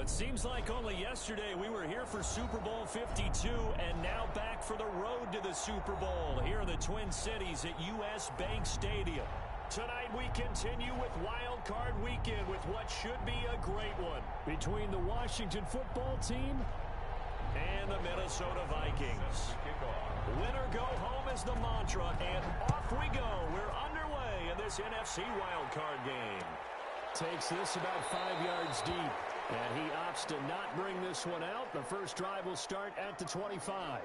It seems like only yesterday we were here for Super Bowl 52 and now back for the road to the Super Bowl here in the Twin Cities at U.S. Bank Stadium. Tonight we continue with Wild Card Weekend with what should be a great one between the Washington football team and the Minnesota Vikings. Winner go home is the mantra, and off we go. We're underway in this NFC Wild Card game. Takes this about 5 yards deep. And he opts to not bring this one out. The first drive will start at the 25.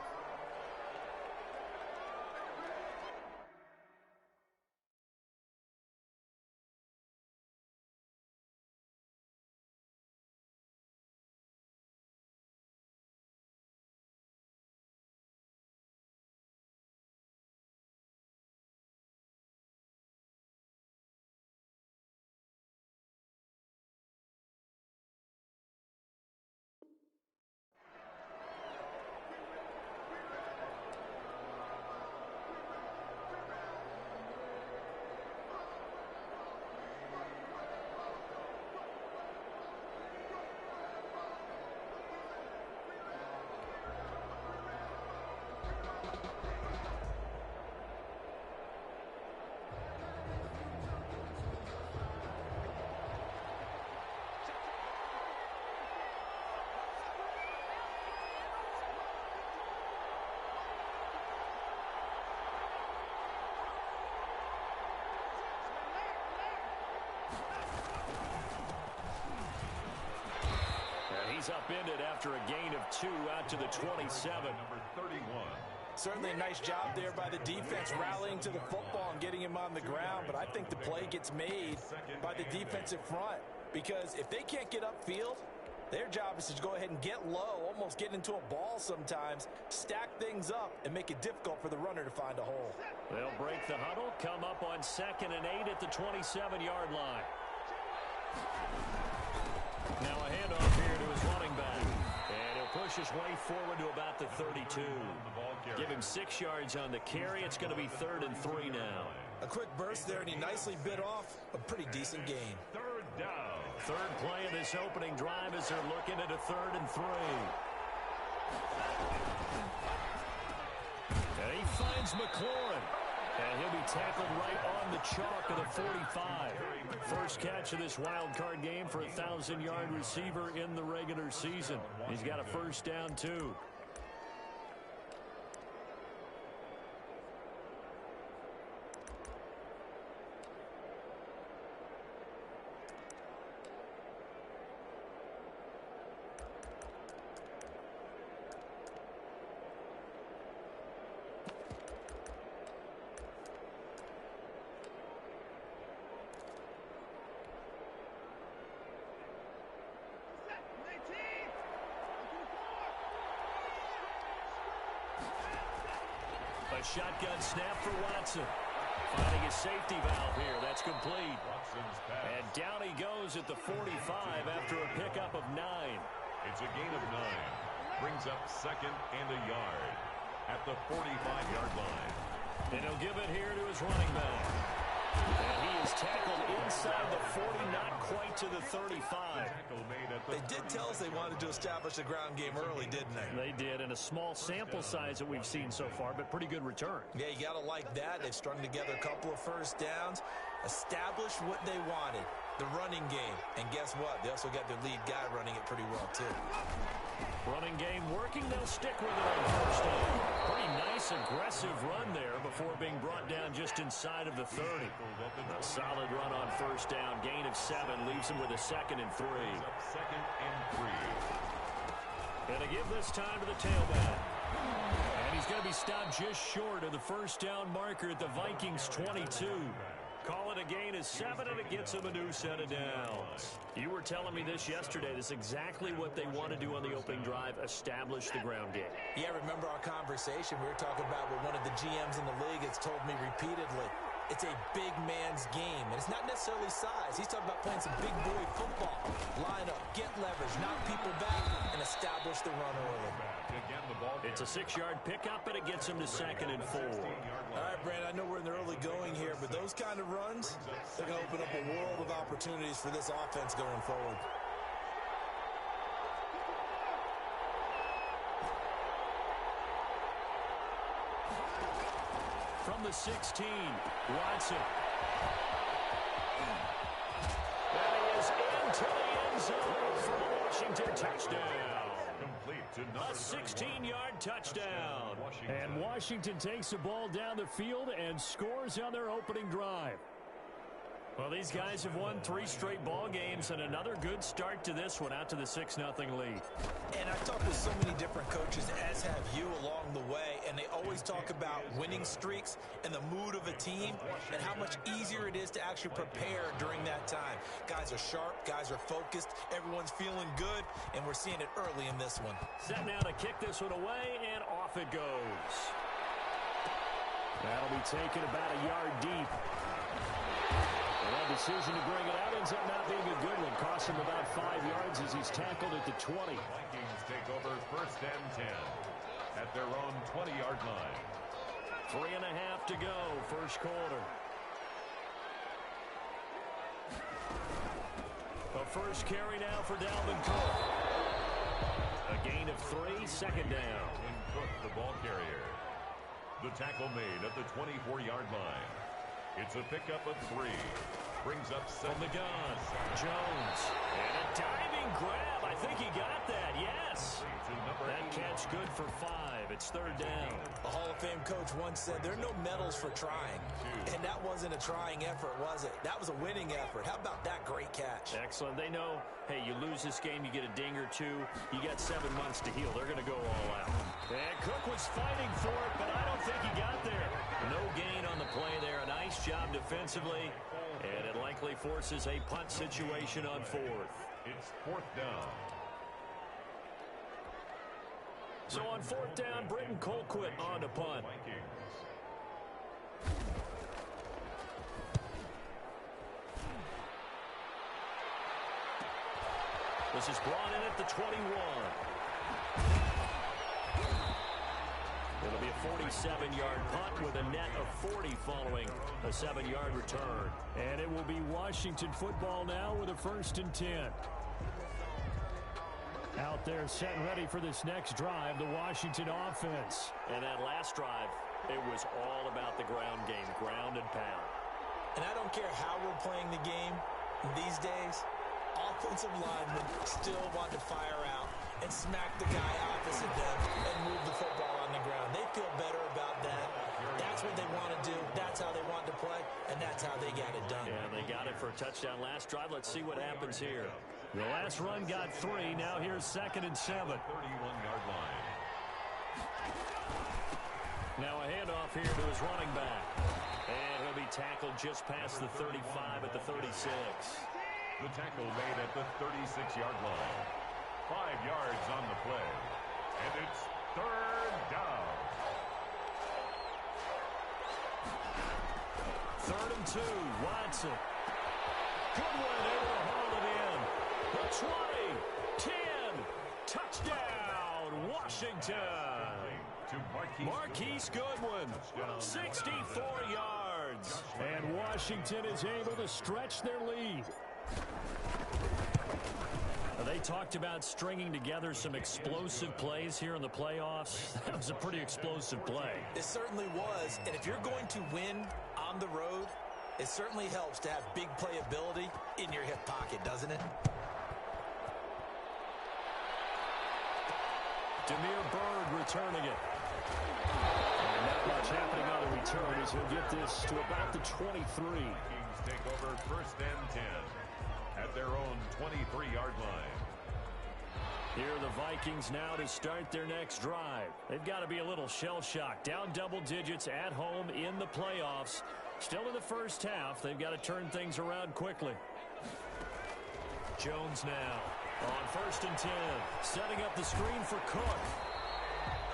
He's upended after a gain of 2 out to the 27. Number 31. Certainly a nice job there by the defense rallying to the football and getting him on the ground, but I think the play gets made by the defensive front because if they can't get upfield, their job is to go ahead and get low, almost get into a ball sometimes, stack things up, and make it difficult for the runner to find a hole. They'll break the huddle, come up on 2nd and 8 at the 27-yard line. Now a handoff here to his running back. And he'll push his way forward to about the 32. Give him 6 yards on the carry. It's going to be 3rd and 3 now. A quick burst there, and he nicely bit off a pretty decent gain. 3rd down. Third play of this opening drive as they're looking at a 3rd and 3. And he finds McLaurin. And he'll be tackled right on the chalk of the 45. First catch of this wild card game for a 1,000-yard receiver in the regular season. He's got a first down, too. A shotgun snap for Watson. Finding his safety valve here. That's complete. And down he goes at the 45 after a pickup of 9. It's a gain of 9. Brings up 2nd and a yard at the 45-yard line. And he'll give it here to his running back. And he is tackled inside the 40, not quite to the 35. They did tell us they wanted to establish a ground game early, didn't they? They did, and a small sample size that we've seen so far, but pretty good return. Yeah, you got to like that. They've strung together a couple of first downs, established what they wanted, the running game. And guess what? They also got their lead guy running it pretty well, too. Running game working. They'll stick with it on first down. Pretty nice, aggressive run there before being brought down just inside of the 30. A solid run on first down. Gain of 7 leaves him with a 2nd and 3. 2nd and 3. And to give this time to the tailback. And he's going to be stopped just short of the first down marker at the Vikings 22. Call it a gain of 7, and it gets him a new set of downs. You were telling me this yesterday. This is exactly what they want to do on the opening drive, establish the ground game. Yeah, remember our conversation? We were talking about what one of the GMs in the league has told me repeatedly. It's a big man's game, and it's not necessarily size. He's talking about playing some big boy football. Line up, get leverage, knock people back, and establish the run early. It's a 6-yard pickup, and it gets him to 2nd and 4. All right, Brandon, I know we're in the early going here, but those kind of runs, they're going to open up a world of opportunities for this offense going forward. from the 16. Watson. And he is into the end zone for the Washington touchdown. A 16-yard touchdown. And Washington takes the ball down the field and scores on their opening drive. Well, these guys have won 3 straight ball games and another good start to this one out to the 6-0 lead. And I've talked with so many different coaches, as have you along the way, and they always talk about winning streaks and the mood of a team and how much easier it is to actually prepare during that time. Guys are sharp, guys are focused, everyone's feeling good, and we're seeing it early in this one. Set now to kick this one away, and off it goes. That'll be taken about a yard deep. That decision to bring it out ends up not being a good one. Cost him about 5 yards as he's tackled at the 20. Vikings take over 1st and 10 at their own 20-yard line. 3.5 to go, first quarter. The first carry now for Dalvin Cook. A gain of 3, second down. And Cook, the ball carrier. The tackle made at the 24-yard line. It's a pickup of 3. Brings up from the gun. Jones. And a diving grab. I think he got that. Yes. That catch good for 5. It's 3rd down. A Hall of Fame coach once said there are no medals for trying. And that wasn't a trying effort, was it? That was a winning effort. How about that great catch? Excellent. They know, hey, you lose this game, you get a ding or 2. You got 7 months to heal. They're going to go all out. And Cook was fighting for it, but I don't think he got there. No gain on the play there. A nice job defensively. And it likely forces a punt situation on 4th. It's 4th down. So on 4th down, Britton Colquitt on to punt. This is brought in at the 21. It'll be a 47-yard punt with a net of 40 following a 7-yard return. And it will be Washington football now with a 1st and 10. Out there set and ready for this next drive, the Washington offense. And that last drive, it was all about the ground game, ground and pound. And I don't care how we're playing the game these days, offensive linemen still want to fire out and smack the guy opposite them and move the football on the ground. They feel better about that. That's what they want to do. That's how they want to play, and that's how they got it done. Yeah, they got it for a touchdown last drive. Let's see what happens here. The last run got 3. Now here's 2nd and 7. 31-yard line. Now a handoff here to his running back. And he'll be tackled just past the 35 at the 36. The tackle made at the 36-yard line. 5 yards on the play. And it's 3rd down. 3rd and 2. Watson. Good one able to haul it in. The 20. 10. Touchdown. Washington. Marquise Goodwin. 64 yards. And Washington is able to stretch their lead. They talked about stringing together some explosive plays here in the playoffs. That was a pretty explosive play. It certainly was. And if you're going to win on the road, it certainly helps to have big playability in your hip pocket, doesn't it? Demir Bird returning it. And not much happening on the return as he'll get this to about the 23. Vikings take over 1st and 10 at their own 23-yard line. Here are the Vikings now to start their next drive. They've got to be a little shell-shocked. Down double digits at home in the playoffs. Still in the first half. They've got to turn things around quickly. Jones now on 1st and 10. Setting up the screen for Cook.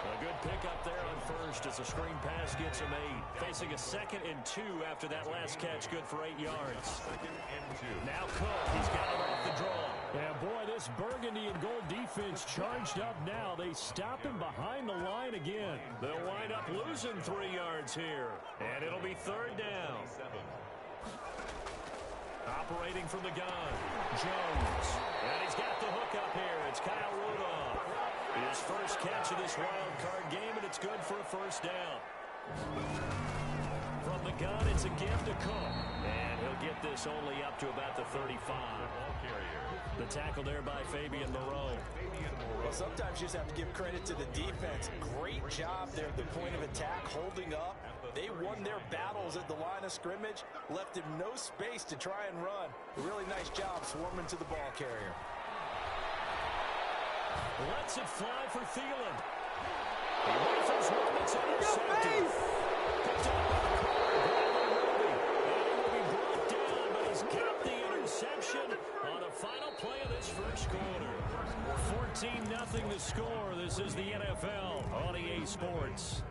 A good pickup there on 1st as the screen pass gets him 8. Facing a 2nd and 2 after that last catch, good for 8 yards. 2nd and 2. Now Cook, he's got it off the draw. And boy, this burgundy and gold defense charged up now. They stop him behind the line again. They'll wind up losing 3 yards here. And it'll be 3rd down. Operating from the gun, Jones. And he's got the hook up here. It's Kyle Rudolph. His first catch of this wild card game, and it's good for a 1st down. gun. It's a give to Cook. And he'll get this only up to about the 35. The tackle there by Fabian Moreau. Well, sometimes you just have to give credit to the defense. Great job there at the point of attack, holding up. They won their battles at the line of scrimmage, left him no space to try and run. A really nice job swarming to the ball carrier. Lets it fly for Thielen. He rifles one that's intercepted. Picked up by the corner, and he will be brought down, but he's got the interception on the final play of this first quarter. 14-0 the score. This is the NFL on EA Sports.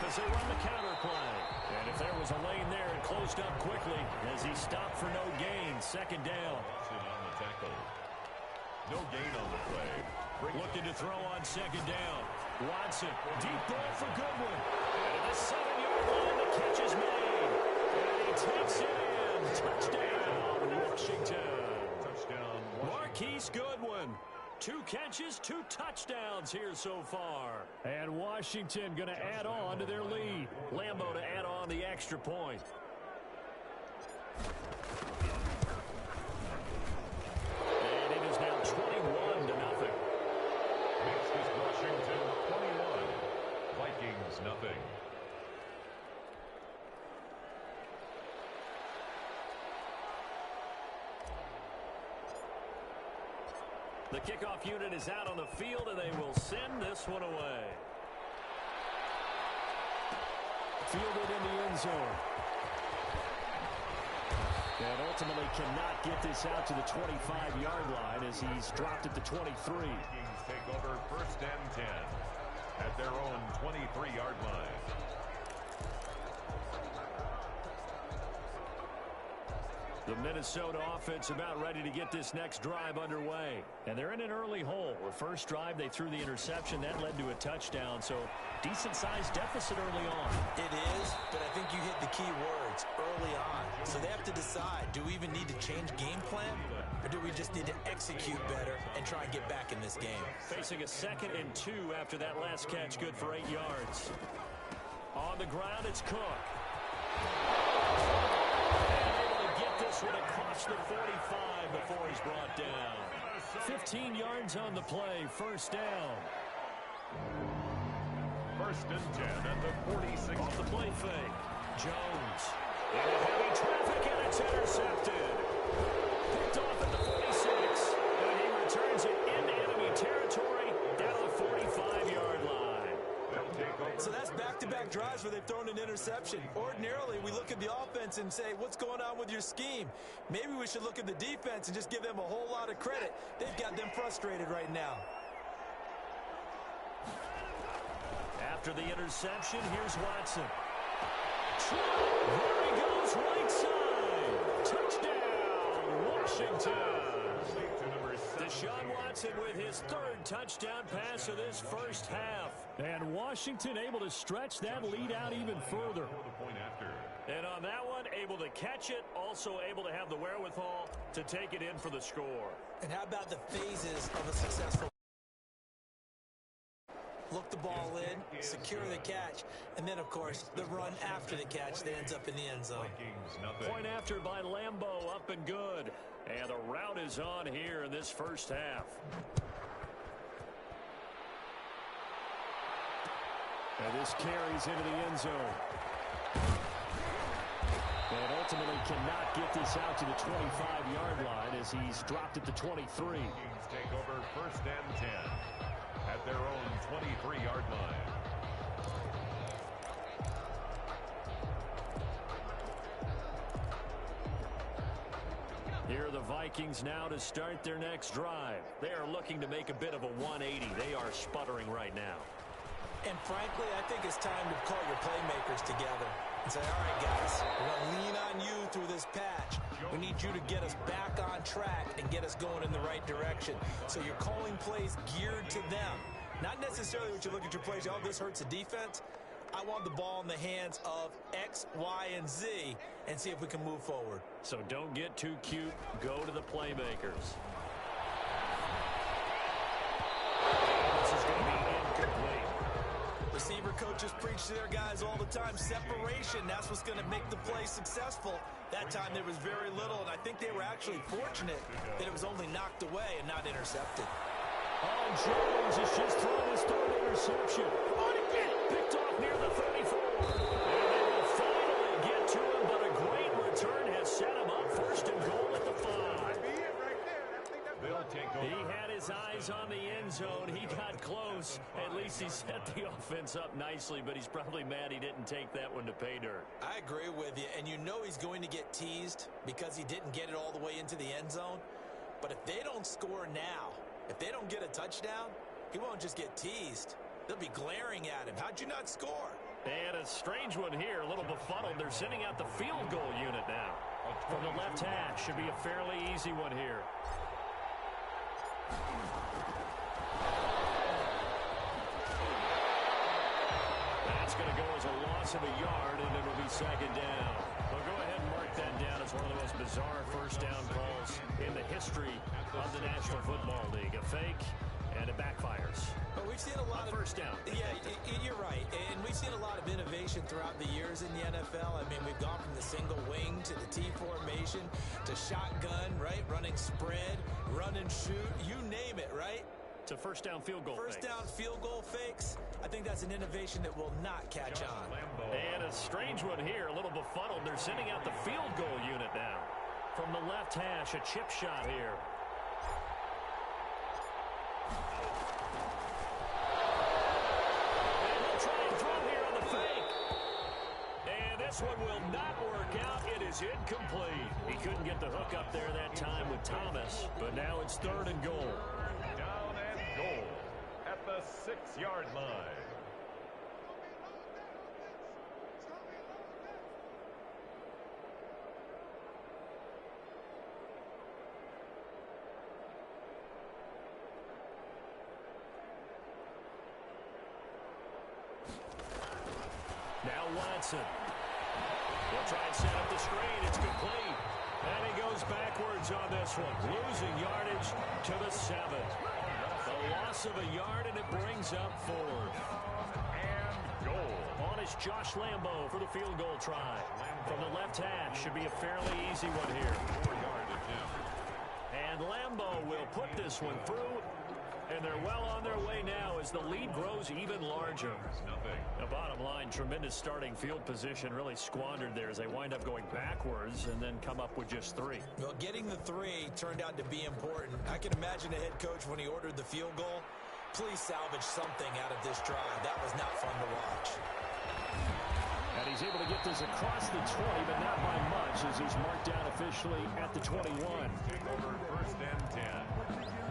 As they run the counter play. And if there was a lane there, it closed up quickly as he stopped for no gain. Second down. On the tackle. No gain on the play. Looking to throw on second down. Watson, deep ball for Goodwin. And at the 7-yard line, the catch is made. And he takes it in. Touchdown, Washington. Touchdown, Washington. Marquise Goodwin. 2 catches, 2 touchdowns here so far. And Washington going to add on to their lead. Lambeau to add on the extra point. And it is now 21-0. Next is Washington 21. Vikings nothing. The kickoff unit is out on the field, and they will send this one away. Fielded in the end zone. And ultimately cannot get this out to the 25-yard line as he's dropped at the 23. Vikings take over 1st and 10 at their own 23-yard line. The Minnesota offense about ready to get this next drive underway. And they're in an early hole. The first drive, they threw the interception. That led to a touchdown. So decent-sized deficit early on. It is, but I think you hit the key words, early on. So they have to decide, do we even need to change game plan? Or do we just need to execute better and try and get back in this game? Facing a 2nd and 2 after that last catch, good for 8 yards. On the ground, it's Cook. This one across the 45 before he's brought down. 15 yards on the play, first down. 1st and 10 at the 46. Off the play fake. Jones. Into heavy traffic, and it's intercepted. Picked off at the 46. And he returns it into enemy territory down to the 45-yard line. So that's back-to-back drives where they've thrown an interception. Ordinarily, we look at the offense and say, what's going on with your scheme? Maybe we should look at the defense and just give them a whole lot of credit. They've got them frustrated right now. After the interception, here's Watson. There he goes, right side. Touchdown, Washington. Deshaun Watson with his 3rd touchdown pass of this first half. And Washington able to stretch that lead out even further. And on that one, able to catch it, also able to have the wherewithal to take it in for the score. And how about the phases of a successful look the ball in, secure the catch, and then, of course, the run after the catch that ends up in the end zone. Point after by Lambeau, up and good. And the route is on here in this first half. And this carries into the end zone. And ultimately cannot get this out to the 25-yard line as he's dropped at the 23. Vikings take over 1st and 10 at their own 23-yard line. Here are the Vikings now to start their next drive. They are looking to make a bit of a 180. They are sputtering right now. And frankly, I think it's time to call your playmakers together and say, all right, guys, we're going to lean on you through this patch. We need you to get us back on track and get us going in the right direction. So you're calling plays geared to them. Not necessarily what you look at your plays, oh, this hurts the defense. I want the ball in the hands of X, Y, and Z and see if we can move forward. So don't get too cute. Go to the playmakers. This is going to be incomplete. Receiver coaches preach to their guys all the time. Separation, that's what's going to make the play successful. That time there was very little, and I think they were actually fortunate that it was only knocked away and not intercepted. Oh, Jones has just thrown his third interception. On again. Picked off near the 34. And they will finally get to him, but a great return has set him up. First and goal at the 5. They'll take over. He had his eyes on the end zone. He got close. At least he set the offense up nicely, but he's probably mad he didn't take that one to pay dirt. I agree with you, and you know he's going to get teased because he didn't get it all the way into the end zone. But if they don't score now, if they don't get a touchdown, he won't just get teased. They'll be glaring at him. How'd you not score? And a strange one here, a little befuddled. They're sending out the field goal unit now. From the left hash, should be a fairly easy one here. That's going to go as a loss of a yard, and it'll be second down. Well, go ahead and mark that down. It's one of the most bizarre first down calls in the history of the National Football League. A fake, and it backfires. But we've seen a lot of first down. Yeah, you're right. And we've seen a lot of innovation throughout the years in the NFL. I mean, we've gone from the single wing to the T formation to shotgun, right? Running spread, run and shoot, you name it, right? To first down field goal First fakes. down field goal fakes. I think that's an innovation that will not catch on. And a strange one here, a little befuddled. They're sending out the field goal unit now. From the left hash, a chip shot here. And they'll try and throw here on the fake. And this one will not work out. It is incomplete. He couldn't get the hook up there that time with Thomas, but now it's third and goal. Down and goal at the 6-yard line. Now Watson. He'll try and set up the screen. It's complete. And he goes backwards on this one. Losing yardage to the 7. The loss of a yard, and it brings up fourth. And goal. On is Josh Lambo for the field goal try. From the left hash, should be a fairly easy one here. 4-yard attempt. And Lambo will put this one through. And they're well on their way now as the lead grows even larger. Nothing. The bottom line, tremendous starting field position, really squandered there as they wind up going backwards and then come up with just 3. Well, getting the 3 turned out to be important. I can imagine the head coach when he ordered the field goal. Please salvage something out of this drive. That was not fun to watch. And he's able to get this across the 20, but not by much as he's marked down officially at the 21. Take over first and 10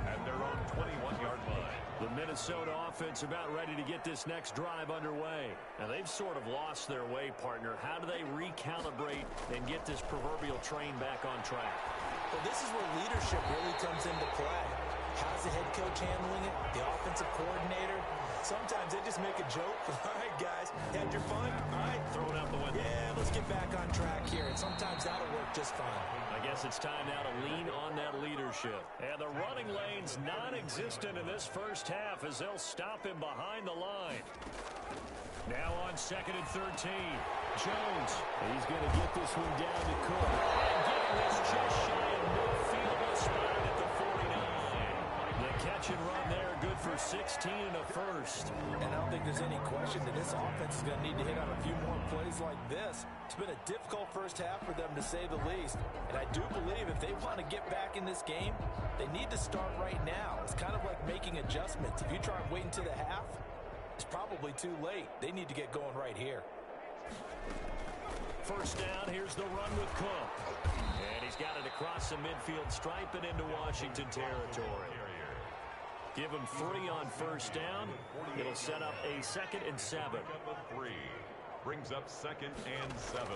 at their own 21-yard line. The Minnesota offense about ready to get this next drive underway. Now, they've sort of lost their way, partner. How do they recalibrate and get this proverbial train back on track? Well, this is where leadership really comes into play. How's the head coach handling it? The offensive coordinator? Sometimes they just make a joke. All right, guys, had your fun? All right. Throw it out the window. Yeah, let's get back on track here. And sometimes that'll work just fine. I guess it's time now to lean on that leadership. And the running lane's non-existent in this first half as they'll stop him behind the line. Now on 2nd and 13. Jones. He's going to get this one down to Cook. And getting this just shy of midfield, spotted at the 49. The catch and run there, good for 16 and a first. And I don't think there's any question that this offense is going to need to hit on a few more plays like this. It's been a difficult first half for them, to say the least. And I do believe if they want to get back in this game, they need to start right now. It's kind of like making adjustments. If you try and wait until the half, it's probably too late. They need to get going right here. First down, here's the run with Cook. And he's got it across the midfield stripe and into Washington territory. Give him 3 on first down. It'll set up a 2nd and 7. Up a 3. Brings up 2nd and 7.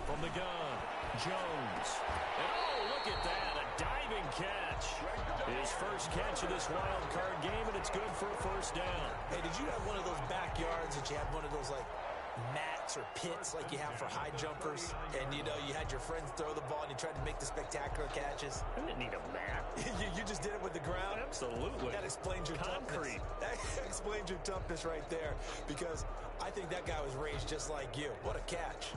From the gun, Jones. And oh, look at that, a diving catch. catch. His first catch of this wild card game, and it's good for a first down. Hey, did you have one of those backyards that you had one of those, like, mats or pits like you have for high jumpers? And, you know, you had your friends throw the ball and you tried to make the spectacular catches? I didn't need a mat. you just did it with the ground? Absolutely. That explains your concrete. That explains your toughness right there, because I think that guy was raised just like you. What a catch.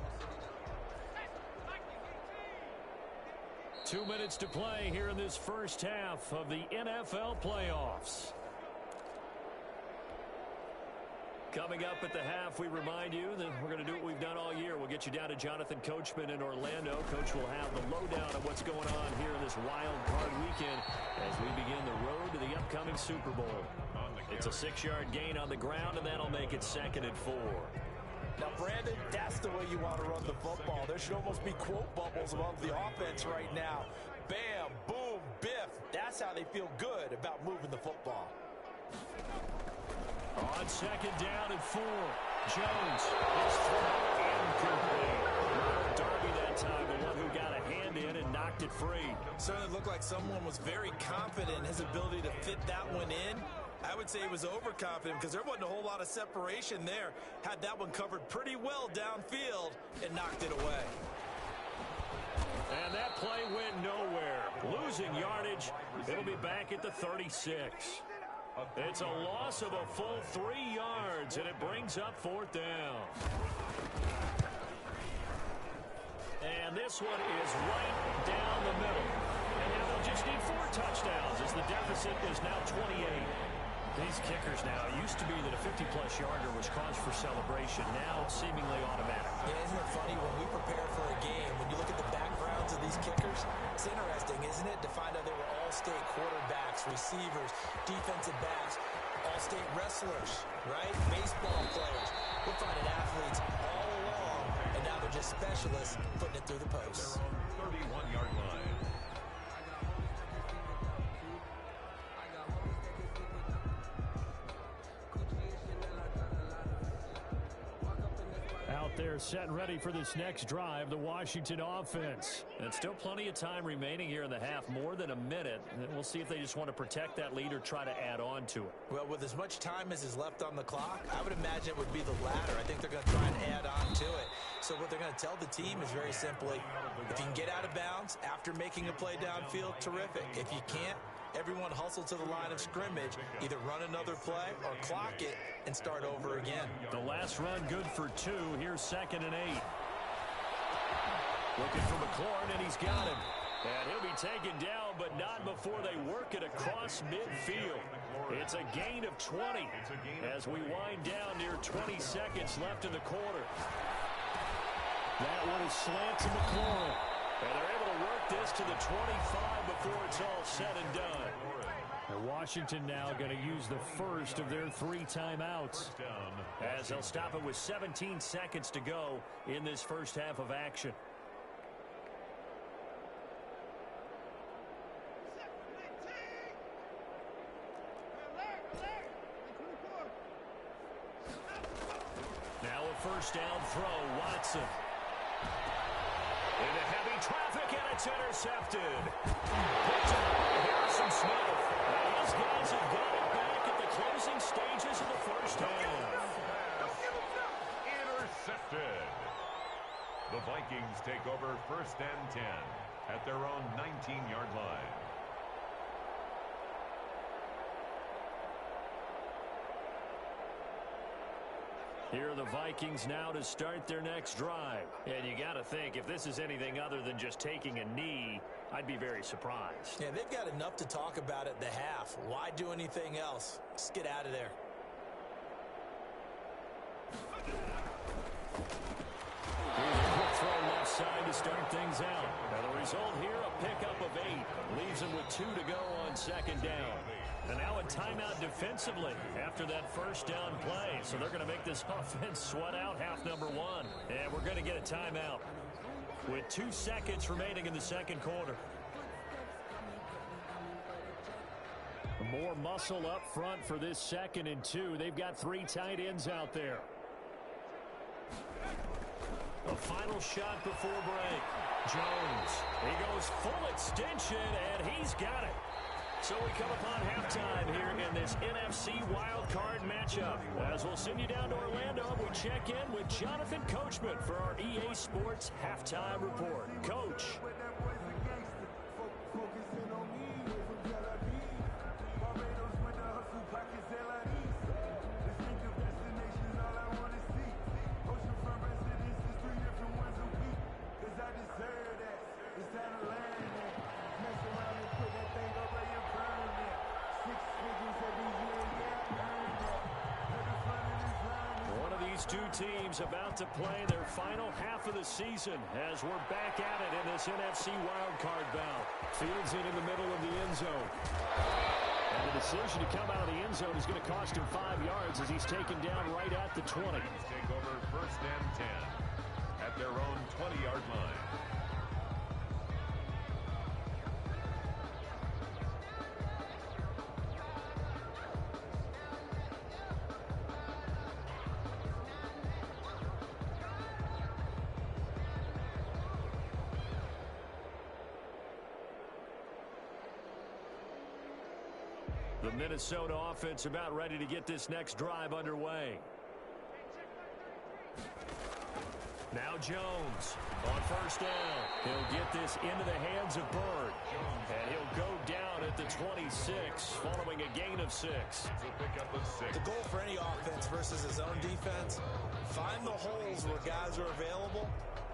2 minutes to play here in this first half of the NFL playoffs. Coming up at the half, we remind you that we're going to do what we've done all year. We'll get you down to Jonathan Coachman in Orlando. Coach will have the lowdown of what's going on here in this wild card weekend as we begin the road to the upcoming Super Bowl. It's a 6-yard gain on the ground, and that'll make it 2nd and 4. Now, Brandon, that's the way you want to run the football. There should almost be quote bubbles above the offense right now. Bam, boom, biff. That's how they feel good about moving the football. On 2nd down and 4, Jones is thrown incomplete. Darby that time, the one who got a hand in and knocked it free. Certainly looked like someone was very confident in his ability to fit that one in. I would say he was overconfident because there wasn't a whole lot of separation there. Had that one covered pretty well downfield and knocked it away. And that play went nowhere. Losing yardage. It'll be back at the 36. It's a loss of a full 3 yards, and it brings up 4th down. And this one is right down the middle. And now they'll just need 4 touchdowns as the deficit is now 28. These kickers now, it used to be that a 50-plus yarder was cause for celebration. Now it's seemingly automatic. Yeah, isn't it funny when we prepare for a game, when you look at the backgrounds of these kickers, it's interesting, isn't it, to find out they were all-state quarterbacks, receivers, defensive backs, all-state wrestlers, right? Baseball players. We're finding athletes all along, and now they're just specialists putting it through the posts. 31-yard line. Out there set and ready for this next drive, the Washington offense. And still plenty of time remaining here in the half, more than a minute. And we'll see if they just want to protect that lead or try to add on to it. Well, with as much time as is left on the clock, I would imagine it would be the latter. I think they're going to try and add on to it. So what they're going to tell the team is very simply, if you can get out of bounds after making a play downfield, terrific. If you can't, everyone hustle to the line of scrimmage, either run another play or clock it and start over again. The last run good for 2. Here's 2nd and 8. Looking for McLaurin, and he's got him. And he'll be taken down, but not before they work it across midfield. It's a gain of 20 as we wind down near 20 seconds left in the quarter. That one is slant to McLaurin. And they're able to work this to the 25 before it's all said and done. And Washington now going to use the first of their 3 timeouts as they'll stop it with 17 seconds to go in this first half of action. Now a first down throw, Watson. Into heavy traffic, and it's intercepted. Picked up by Harrison Smith. And these guys have got it back at the closing stages of the first half. Intercepted. The Vikings take over 1st and 10 at their own 19-yard line. Here are the Vikings now to start their next drive. And you got to think, if this is anything other than just taking a knee, I'd be very surprised. Yeah, they've got enough to talk about at the half. Why do anything else? Just get out of there. Here's a quick throw left side to start things out. Now the result here, a pickup of 8. Leaves them with 2 to go on 2nd down. And now a timeout defensively after that first down play. So they're going to make this offense sweat out half number 1. And we're going to get a timeout with 2 seconds remaining in the second quarter. More muscle up front for this 2nd and 2. They've got 3 tight ends out there. A final shot before break. Jones, he goes full extension, and he's got it. So we come upon halftime here in this NFC wildcard matchup. As we'll send you down to Orlando, we check in with Jonathan Coachman for our EA Sports Halftime Report. Coach. Two teams about to play their final half of the season as we're back at it in this NFC wildcard bout. Fields in the middle of the end zone. And the decision to come out of the end zone is going to cost him 5 yards as he's taken down right at the 20. Take over 1st and 10 at their own 20-yard line. The Minnesota offense about ready to get this next drive underway. Now Jones on 1st down. He'll get this into the hands of Bird. And he'll go down at the 26 following a gain of 6. The goal for any offense versus his own defense, find the holes where guys are available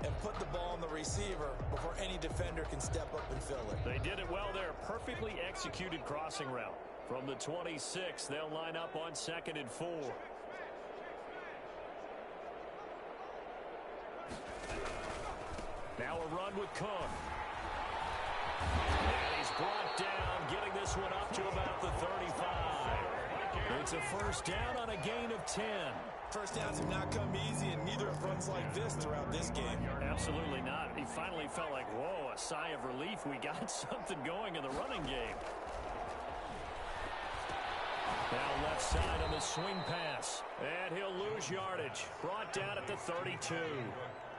and put the ball on the receiver before any defender can step up and fill it. They did it well there. Perfectly executed crossing route. From the 26, they'll line up on 2nd and 4. Now a run with Cook. And he's brought down, getting this one up to about the 35. It's a 1st down on a gain of 10. First downs have not come easy, and neither have runs like this throughout this game. Absolutely not. He finally felt like, whoa, a sigh of relief. We got something going in the running game. Now left side on the swing pass. And he'll lose yardage. Brought down at the 32.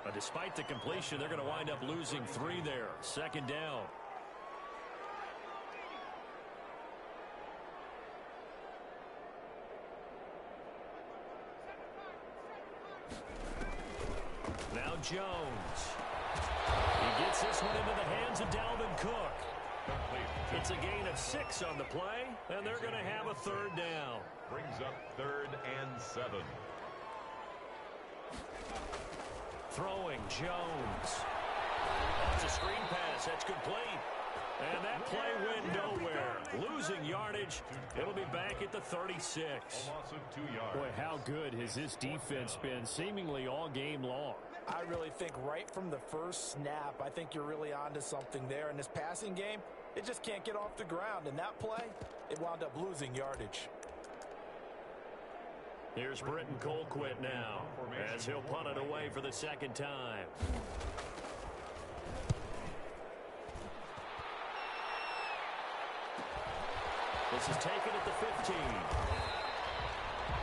But despite the completion, they're going to wind up losing 3 there. 2nd down. Now Jones. He gets this one into the hands of Dalvin Cook. It's a gain of 6 on the play, and they're going to have a 3rd down. Brings up 3rd and 7. Throwing Jones. It's a screen pass. That's complete. And that play went nowhere. Losing yardage. It'll be back at the 36. A loss of 2 yards. Boy, how good has this defense been seemingly all game long? I really think right from the first snap, I think you're really onto something there. In this passing game, it just can't get off the ground. In that play, it wound up losing yardage. Here's Britton Colquitt now as he'll punt it away for the 2nd time. This is taken at the 15.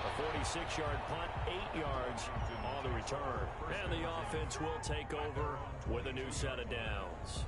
A 46-yard punt, 8 yards on the return. And the offense will take over with a new set of downs.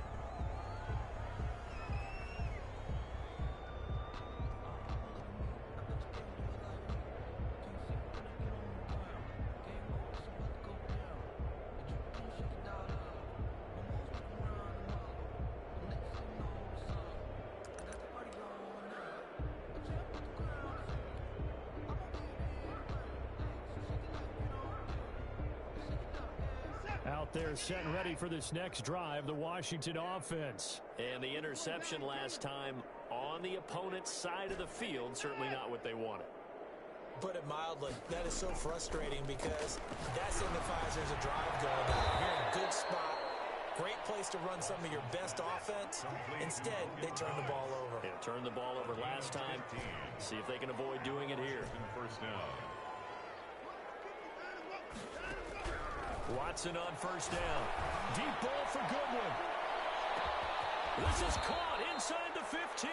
Out there set and ready for this next drive, the Washington offense. And the interception last time on the opponent's side of the field, certainly not what they wanted. Put it mildly, that is so frustrating because that signifies there's a drive going on. You're in a good spot, great place to run some of your best offense. Instead, they turn the ball over. Yeah, turned the ball over last time. See if they can avoid doing it here. 1st down. Watson on 1st down. Deep ball for Goodwin. This is caught inside the 15.